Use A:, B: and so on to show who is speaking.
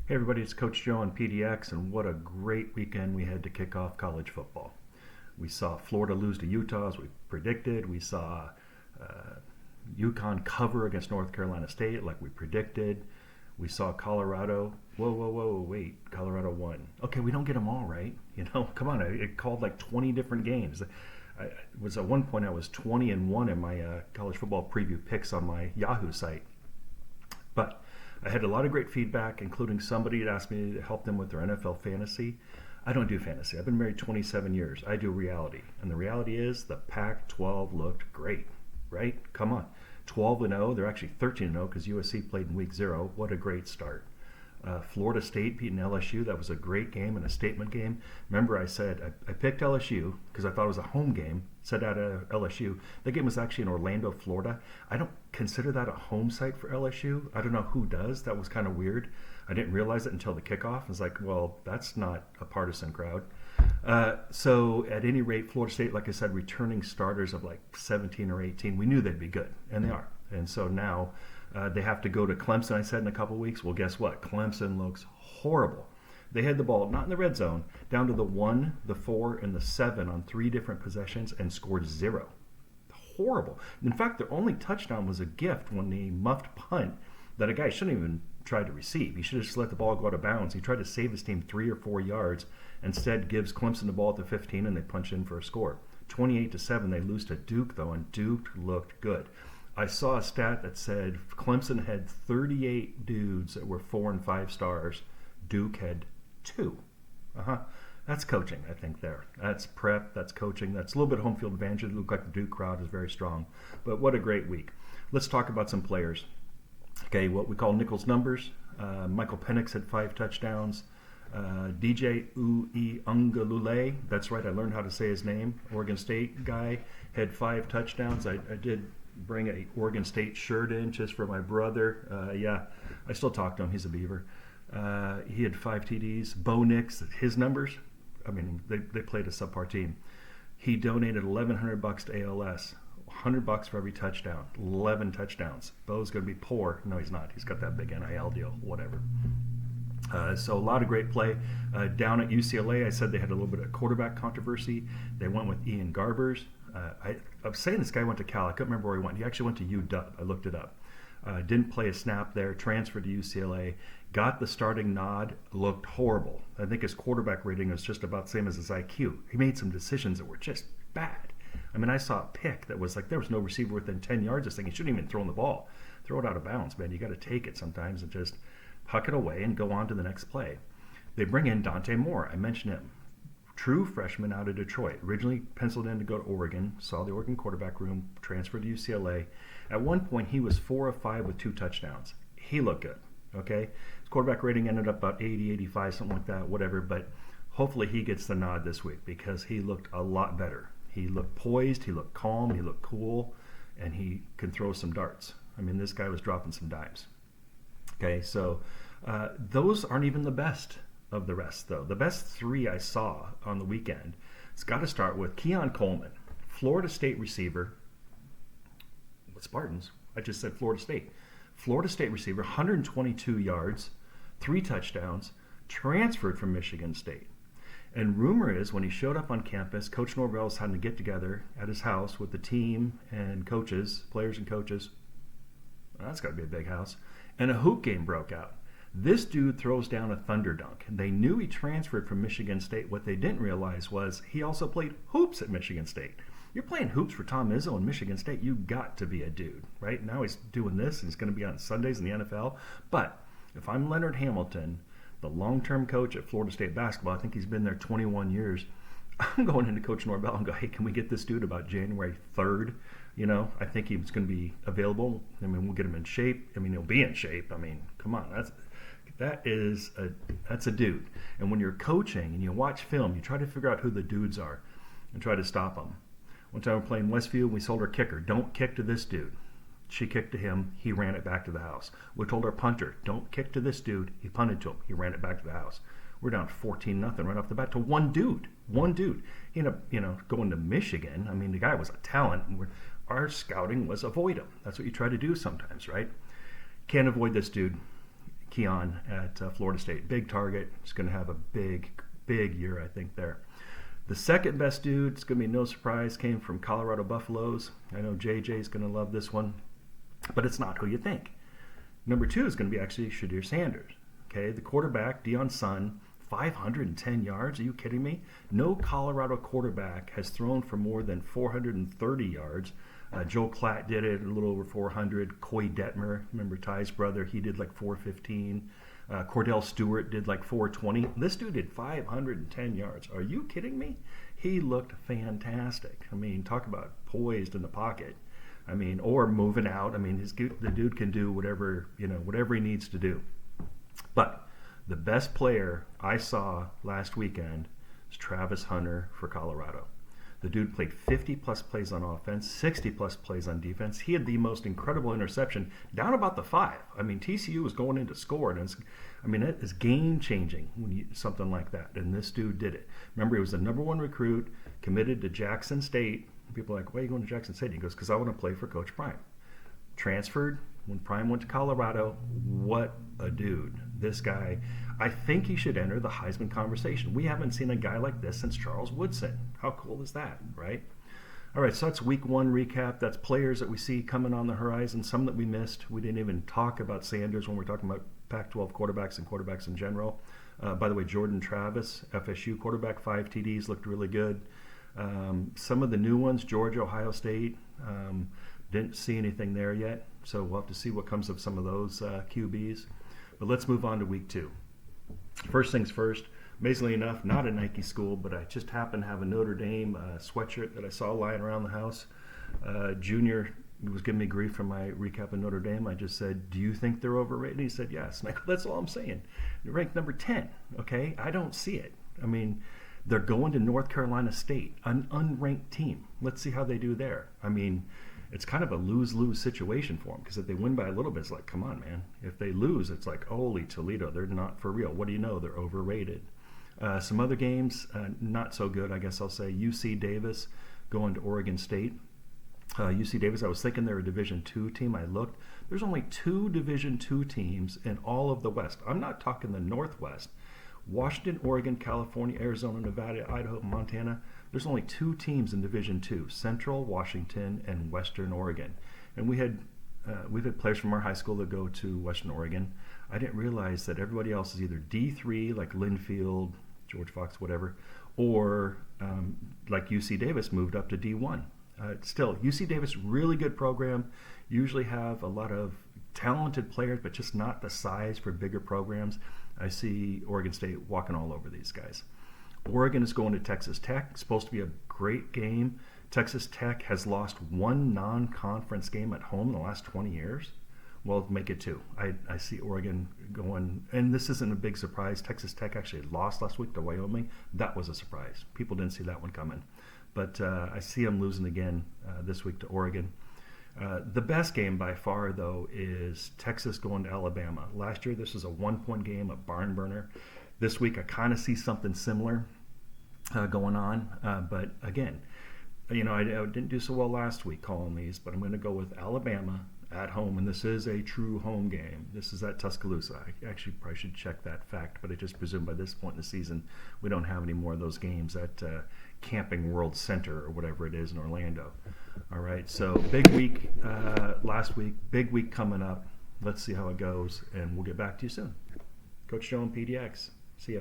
A: Hey everybody, it's Coach Joe on PDX, and what a great weekend we had to kick off college football. We saw Florida lose to Utah as we predicted. We saw uh, UConn cover against North Carolina State like we predicted. We saw Colorado. Whoa, wait. Colorado won. Okay, we don't get them all right. Come on. It called like 20 different games. I was at one point I was 20-1 in my college football preview picks on my Yahoo site. But I had a lot of great feedback, including somebody that asked me to help them with their NFL fantasy. I don't do fantasy. I've been married 27 years. I do reality. And the reality is the Pac 12 looked great, right? Come on. 12-0. They're actually 13-0 because USC played in week 0. What a great start. Florida State beating LSU. That was a great game and a statement game. Remember, I said I picked LSU because I thought it was a home game. Said out of LSU. The game was actually in Orlando, Florida. I don't consider that a home site for LSU. I don't know who does. That was kind of weird. I didn't realize it until the kickoff. I was like, well, that's not a partisan crowd. So at any rate, Florida State, like I said, returning starters of like 17 or 18. We knew they'd be good, and they are. And so now they have to go to Clemson, I said, in a couple weeks. Well, guess what? Clemson looks horrible. They had the ball, not in the red zone, down to the 1, the 4, and the 7 on 3 different possessions and scored 0. Horrible. In fact, their only touchdown was a gift when the muffed punt that a guy shouldn't even try to receive. He should have just let the ball go out of bounds. He tried to save his team 3 or 4 yards. Instead, gives Clemson the ball at the 15, and they punch in for a score. 28-7, they lose to Duke, though, and Duke looked good. I saw a stat that said Clemson had 38 dudes that were 4 and 5 stars. Duke had 2. That's coaching, I think, there. That's prep, that's coaching, that's a little bit of home field advantage. It looked like the Duke crowd is very strong. But what a great week. Let's talk about some players. Okay, what we call Nichols numbers. Michael Penix had 5 touchdowns. DJ Uiagalelei, that's right, I learned how to say his name. Oregon State guy had 5 touchdowns. I did bring a Oregon State shirt in just for my brother. I still talk to him. He's a Beaver. He had 5 TDs. Bo Nix, his numbers, I mean, they played a subpar team. He donated $1,100 to ALS. $100 for every touchdown. 11 touchdowns. Bo's going to be poor. No, he's not. He's got that big NIL deal, whatever. So a lot of great play. Down at UCLA, I said they had a little bit of quarterback controversy. They went with Ian Garbers. I was saying this guy went to Cal. I couldn't remember where he went. He actually went to UW. I looked it up. Didn't play a snap there. Transferred to UCLA. Got the starting nod. Looked horrible. I think his quarterback rating was just about the same as his IQ. He made some decisions that were just bad. I mean, I saw a pick that was like there was no receiver within 10 yards. This thing, he shouldn't even throw the ball. Throw it out of bounds, man. You got to take it sometimes and just huck it away and go on to the next play. They bring in Dante Moore. I mentioned him. True freshman out of Detroit. Originally penciled in to go to Oregon. Saw the Oregon quarterback room. Transferred to UCLA. At one point, he was 4 of 5 with 2 touchdowns. He looked good. Okay? His quarterback rating ended up about 80, 85, something like that, whatever. But hopefully he gets the nod this week because he looked a lot better. He looked poised. He looked calm. He looked cool. And he can throw some darts. I mean, this guy was dropping some dimes. Okay, so those aren't even the best of the rest, though. The best 3 I saw on the weekend, it's got to start with Keon Coleman, Florida State receiver. What Spartans? I just said Florida State. Florida State receiver, 122 yards, 3 touchdowns, transferred from Michigan State. And rumor is when he showed up on campus, Coach Norvell's having to get together at his house with the team and coaches, players and coaches. Well, that's got to be a big house. And a hoop game broke out. This dude throws down a thunder dunk. They knew he transferred from Michigan State. What they didn't realize was he also played hoops at Michigan State. You're playing hoops for Tom Izzo in Michigan State. You got to be a dude, right? Now he's doing this, and he's going to be on Sundays in the NFL. But if I'm Leonard Hamilton, the long-term coach at Florida State basketball, I think he's been there 21 years, I'm going into Coach Norvell and go, hey, can we get this dude about January 3rd? I think he's going to be available. I mean, we'll get him in shape. I mean, he'll be in shape. I mean, come on. That's a dude. And when you're coaching and you watch film, you try to figure out who the dudes are and try to stop them. One time we were playing Westview, we told our kicker, don't kick to this dude. She kicked to him. He ran it back to the house. We told our punter, don't kick to this dude. He punted to him. He ran it back to the house. We're down 14-0 right off the bat to one dude. He ended up, going to Michigan. I mean, the guy was a talent. And our scouting was avoid him. That's what you try to do sometimes, right? Can't avoid this dude. Keon at Florida State. Big target. He's going to have a big year, I think, there. The second best dude, it's going to be no surprise, came from Colorado Buffaloes. I know JJ's going to love this one, but it's not who you think. Number 2 is going to be actually Shadir Sanders. Okay, the quarterback, Deion Sun, 510 yards. Are you kidding me? No Colorado quarterback has thrown for more than 430 yards. Joe Klatt did it a little over 400. Coy Detmer, remember Ty's brother, he did like 415. Cordell Stewart did like 420. This dude did 510 yards. Are you kidding me? He looked fantastic. I mean, talk about poised in the pocket. I mean, or moving out. I mean, the dude can do whatever he needs to do. But the best player I saw last weekend is Travis Hunter for Colorado. The dude played 50-plus plays on offense, 60-plus plays on defense. He had the most incredible interception down about the 5. I mean, TCU was going in to score, and it is game-changing when something like that. And this dude did it. Remember, he was the number 1 recruit, committed to Jackson State. People are like, why are you going to Jackson State? He goes, because I want to play for Coach Prime. Transferred when Prime went to Colorado. What a dude. This guy, I think he should enter the Heisman conversation. We haven't seen a guy like this since Charles Woodson. How cool is that, right? All right, so that's week 1 recap. That's players that we see coming on the horizon, some that we missed. We didn't even talk about Sanders when we're talking about Pac-12 quarterbacks and quarterbacks in general. By the way, Jordan Travis, FSU quarterback, 5 TDs, looked really good. Some of the new ones, Georgia, Ohio State, didn't see anything there yet. So we'll have to see what comes of some of those QBs. But let's move on to week 2. First things first, amazingly enough, not a Nike school, but I just happened to have a Notre Dame sweatshirt that I saw lying around the house. Junior was giving me grief for my recap of Notre Dame. I just said, do you think they're overrated? He said, yes. And I go, that's all I'm saying. They're ranked number 10, okay? I don't see it. I mean, they're going to North Carolina State, an unranked team. Let's see how they do there. I mean, it's kind of a lose-lose situation for them, because if they win by a little bit, it's like, come on, man. If they lose, it's like, holy Toledo, they're not for real. What do you know? They're overrated. Some other games, not so good, I guess I'll say. UC Davis going to Oregon State. UC Davis, I was thinking they're a Division II team. I looked. There's only 2 Division II teams in all of the West. I'm not talking the Northwest. Washington, Oregon, California, Arizona, Nevada, Idaho, Montana. There's only 2 teams in Division II, Central Washington and Western Oregon. And we've had players from our high school that go to Western Oregon. I didn't realize that everybody else is either D3, like Linfield, George Fox, whatever, or like UC Davis moved up to D1. Still, UC Davis, really good program, usually have a lot of talented players, but just not the size for bigger programs. I see Oregon State walking all over these guys. Oregon is going to Texas Tech. It's supposed to be a great game. Texas Tech has lost 1 non-conference game at home in the last 20 years. Well, make it 2. I see Oregon going, and this isn't a big surprise. Texas Tech actually lost last week to Wyoming. That was a surprise. People didn't see that one coming. But I see them losing again this week to Oregon. The best game by far, though, is Texas going to Alabama. Last year, this was a 1-point game, a barn burner. This week, I kind of see something similar going on. But again, I didn't do so well last week calling these, but I'm going to go with Alabama at home, and this is a true home game. This is at Tuscaloosa. I actually probably should check that fact, but I just presume by this point in the season, we don't have any more of those games at Camping World Center or whatever it is in Orlando. All right, so big week last week, big week coming up. Let's see how it goes, and we'll get back to you soon. Coach Joe and PDX. See ya.